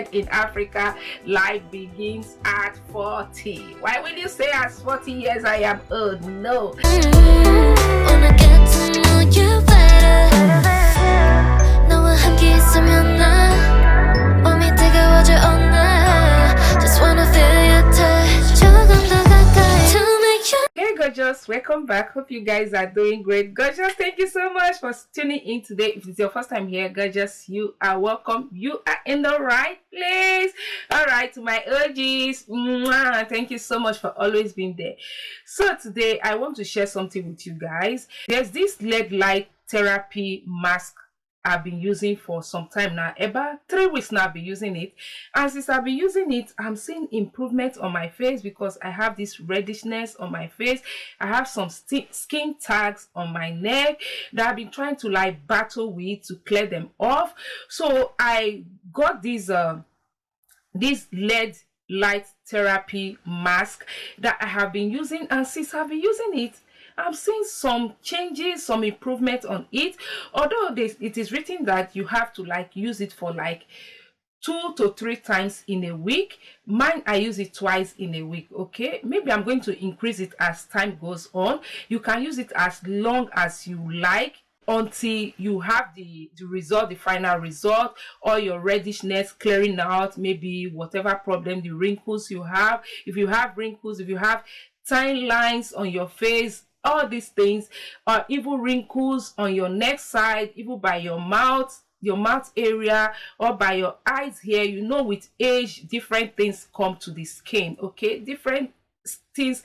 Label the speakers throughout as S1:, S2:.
S1: said in Africa, life begins at 40. Why will you say at 40 years I am old? No.
S2: Wanna get to know you better. 너와 함께 있으면 나 몸이 뜨거워져 all night. Just wanna feel your touch. 조금 더 가까이 to make you.
S1: Hey gorgeous, welcome back. Hope you guys are doing great. Gorgeous, thank you so much for tuning in today. If it's your first time here, gorgeous, you are welcome. You are in the right place. All right, to my OGs, thank you so much for always being there. So today I want to share something with you guys. There's this LED light therapy mask I've been using for some time now. About 3 weeks now I've been using it, and since I've been using it, I'm seeing improvement on my face because I have this reddishness on my face. I have some skin tags on my neck that I've been trying to like battle with to clear them off. So I got this LED light therapy mask that I have been using, and since I've been using it, I'm seeing some changes, some improvement on it. Although it is written that you have to like use it for like 2 to 3 times in a week. Mine, I use it twice in a week. Okay, maybe I'm going to increase it as time goes on. You can use it as long as you like until you have the result, the final result, or your reddishness clearing out, maybe whatever problem, the wrinkles you have. If you have wrinkles, if you have tiny lines on your face, all these things, or even wrinkles on your neck side, even by your mouth area, or by your eyes here, you know, with age, different things come to the skin. Okay, different things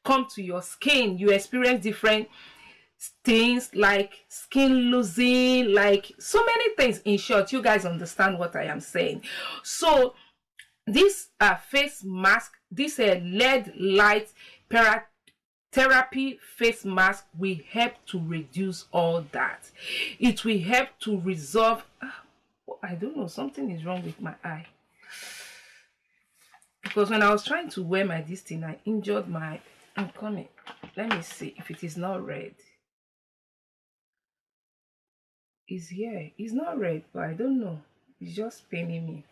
S1: come to your skin. You experience different things like skin losing, like so many things. In short, you guys understand what I am saying. So this face mask, this LED light therapy face mask will help to reduce all that. It will help to resolve, I don't know, something is wrong with my eye, because when I was trying to wear my this thing, I injured my, I'm coming, let me see if it is not red. It's here, it's not red, but I don't know, it's just paining me.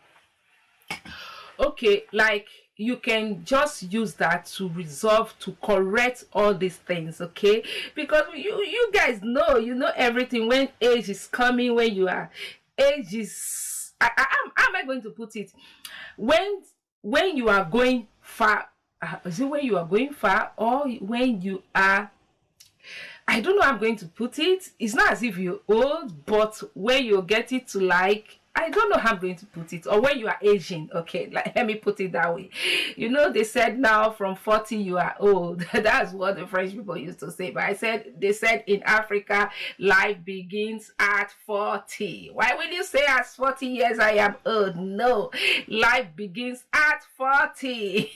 S1: Okay, like you can just use that to resolve, to correct all these things. Okay, because you guys know, you know everything. When age is coming, when you are age is, how am I going to put it, when you are going far, is it when you are going far, or when you are, I don't know how I'm going to put it. It's not as if you're old, but when you get it to like, I don't know how I'm going to put it, or when you are aging. Okay, like let me put it that way. You know, they said now from 40 you are old. That's what the French people used to say. But they said in Africa, life begins at 40. Why will you say at 40 years I am old? No, life begins at 40.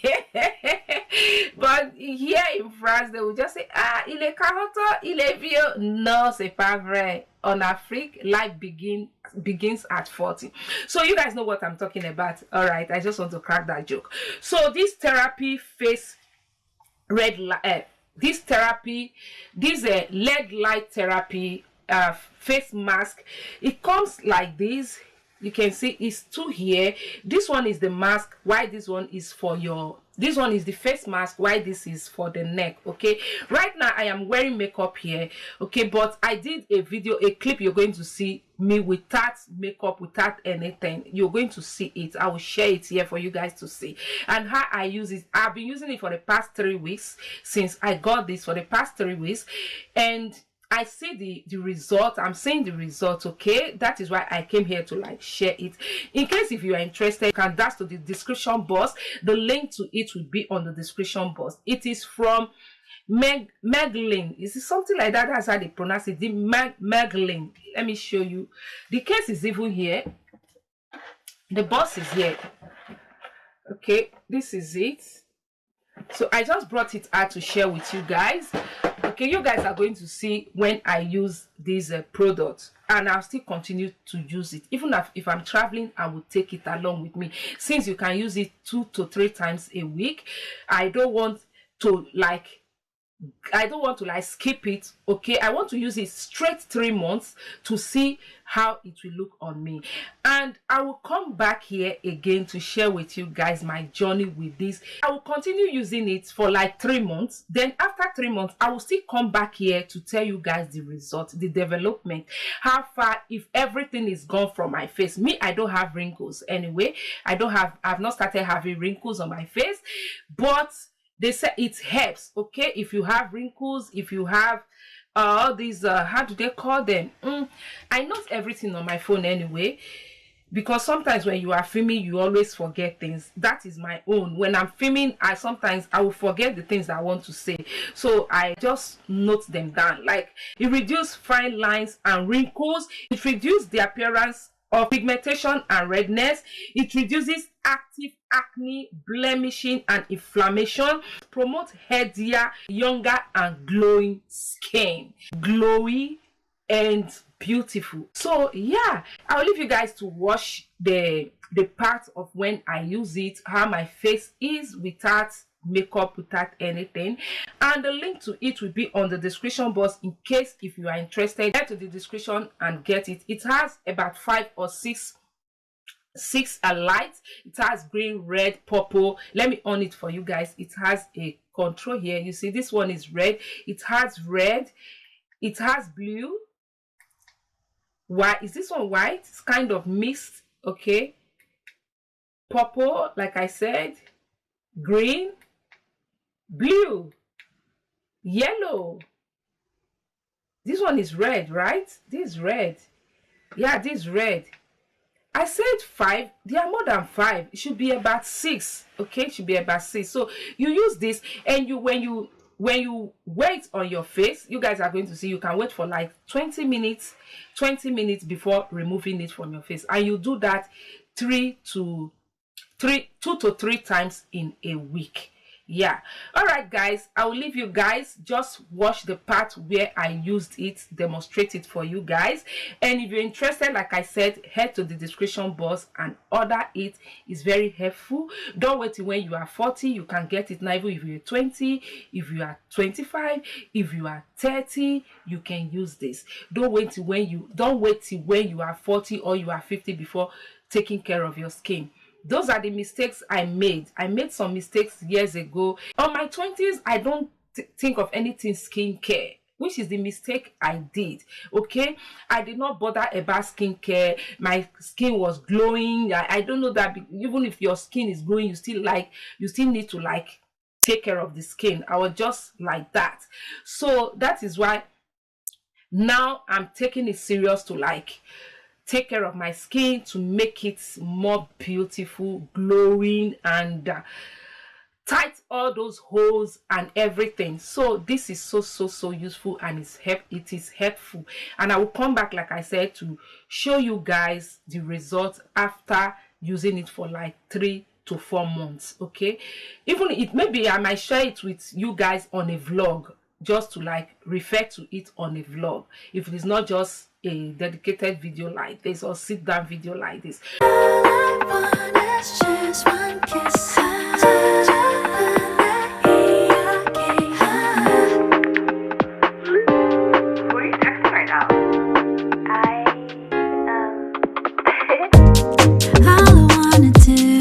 S1: But here in France, they will just say, il est 40 ans, il est vieux. No, c'est pas vrai. On Afrique, life begins at 40. So you guys know what I'm talking about. All right, I just want to crack that joke. So this therapy face LED light therapy face mask, it comes like this. You can see it's 2 here. This one is the mask, why this one is for your, this one is the face mask, why this is for the neck. Okay, right now I am wearing makeup here. Okay, but I did a clip, you're going to see me without makeup, without anything. You're going to see it. I will share it here for you guys to see. And how I use it, I've been using it for the past 3 weeks. Since I got this, for the past 3 weeks, and I see the result. I'm seeing the result. Okay, that is why I came here to like share it. In case if you are interested, you can dash to the description box. The link to it will be on the description box. It is from MEGLIN. Is it something like that? That's how they pronounce it. The MEGLIN. Let me show you. The case is even here. The box is here. Okay, this is it. So I just brought it out to share with you guys. Okay, you guys are going to see when I use these products, and I'll still continue to use it. Even if I'm traveling, I will take it along with me. Since you can use it 2 to 3 times a week, I don't want to like I don't want to like skip it. Okay, I want to use it straight 3 months to see how it will look on me, and I will come back here again to share with you guys my journey with this. I will continue using it for like 3 months. Then after 3 months, I will still come back here to tell you guys the result, the development, how far, if everything is gone from my face. Me, I don't have wrinkles anyway. I've not started having wrinkles on my face, but they say it helps. Okay, if you have wrinkles, if you have all these how do they call them, I note everything on my phone anyway, because sometimes when you are filming you always forget things. That is my own. When I'm filming, I sometimes I will forget the things I want to say, so I just note them down. Like, it reduces fine lines and wrinkles, it reduces the appearance of pigmentation and redness, it reduces active acne, blemishing and inflammation, promotes healthier, younger and glowing skin. Glowy and beautiful. So yeah, I'll leave you guys to watch the part of when I use it, how my face is without makeup, without anything, and the link to it will be on the description box. In case if you are interested, head to the description and get it. It has about 5 or 6 lights. It has green, red, purple. Let me on it for you guys. It has a control here. You see, this one is red. It has red, it has blue, white. Is this one white? It's kind of mixed. Okay, purple, like I said, green, blue, yellow. This one is red, right? This is red. Yeah, this is red. I said 5. There are more than 5. It should be about 6. Okay, it should be about 6. So you use this, and when you wait on your face, you guys are going to see, you can wait for like 20 minutes before removing it from your face, and you do that 2 to 3 times in a week. Yeah, all right guys, I will leave you guys. Just watch the part where I used it, demonstrate it for you guys, and if you're interested, like I said, head to the description box and order it. It's very helpful. Don't wait till when you are 40. You can get it now. Even if you're 20, if you are 25, if you are 30, you can use this. Don't wait till when you are 40 or you are 50 before taking care of your skin. Those are the mistakes I made. I made some mistakes years ago. On my 20s, I don't think of anything skincare, which is the mistake I did. Okay, I did not bother about skincare. My skin was glowing. I don't know that even if your skin is glowing, you still need to like take care of the skin. I was just like that. So that is why now I'm taking it serious to like take care of my skin, to make it more beautiful, glowing, and tight all those holes and everything. So this is so useful, and it is helpful, and I will come back, like I said, to show you guys the results after using it for like 3 to 4 months. Okay, even it maybe I might share it with you guys on a vlog, just to like refer to it on a vlog, if it is not just a dedicated video like this or sit down video like this.
S2: All I want is just one kiss.
S3: Who are you texting right now?
S2: All I wanna do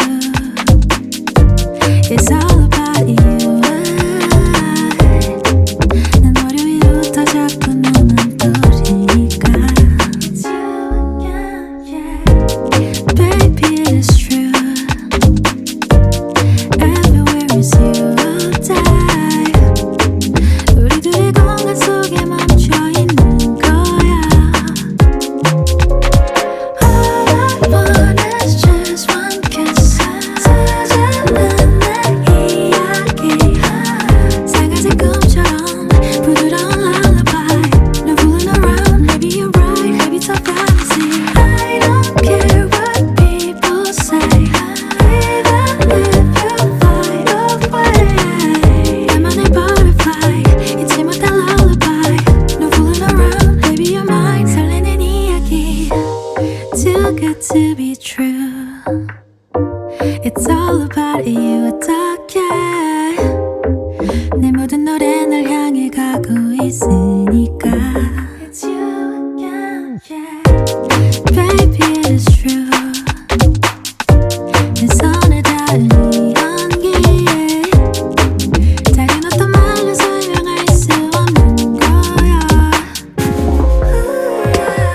S2: is all about you. 난 머리 위로부터 자꾸 너만 떠오르니까. Baby, it is true. Everywhere is you all day. 우리 둘의 공간 속에 멈춰 있는 거야. All I want is just one kiss. 스치는 내 이야기. 상하색 꿈처럼 부드러운 lullaby. No fooling around, maybe you're right, maybe it's a fantasy. I don't care what people say, even if you fly away. 나만의 butterfly, 잊지 못할 lullaby. No fooling around, maybe you're mine. 설레는 이야기, too good to be true. It's all about you. 어떡해 내 모든 노래 널 향해 Yeah, baby, it's true. 내 손에 닿은 이 온기에 다른 어떤 말로 설명할 수 없는 거야.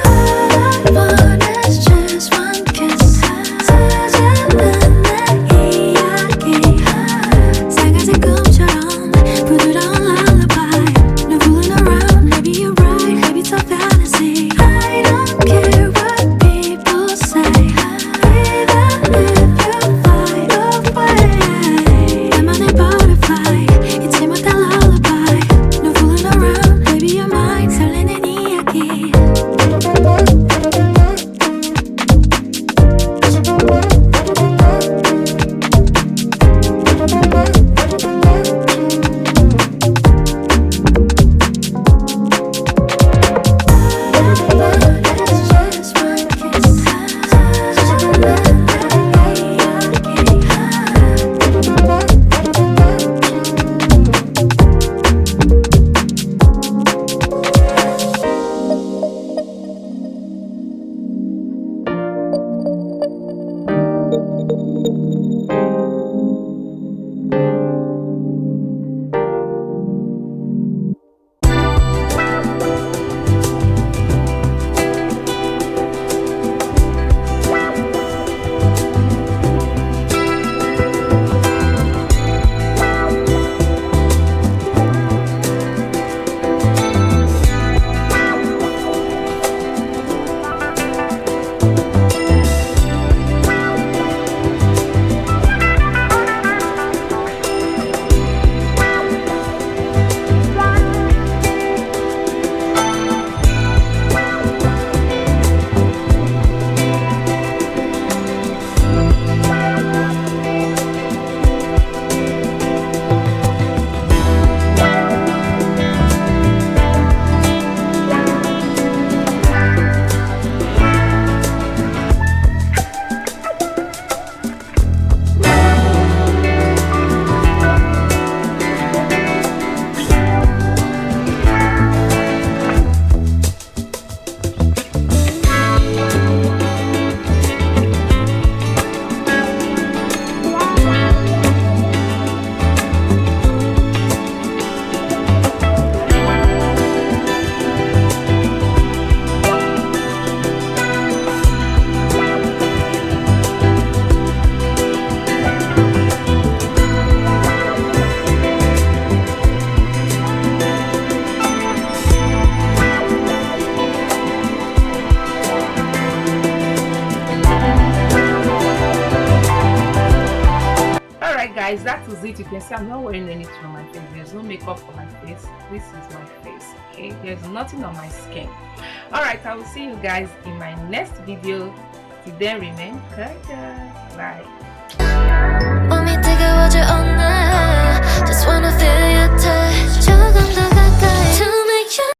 S2: All I want is just one kiss. 사라지는 내 이야기 상하색 꿈처럼 부드러운 lullaby. No fooling around, maybe you're right, maybe it's a fantasy. I don't care what people say, even if you fly away. 나만의 butterfly, 잊지 못할 lullaby. No fooling around, maybe you're mine. 설레는 이야기.
S1: Guys, that is it. You can see I'm not wearing anything on my face. There's no makeup on my face. This is my face, okay? There's nothing on my skin. All right, I will see you guys in my next video. Till then, remain good. Bye.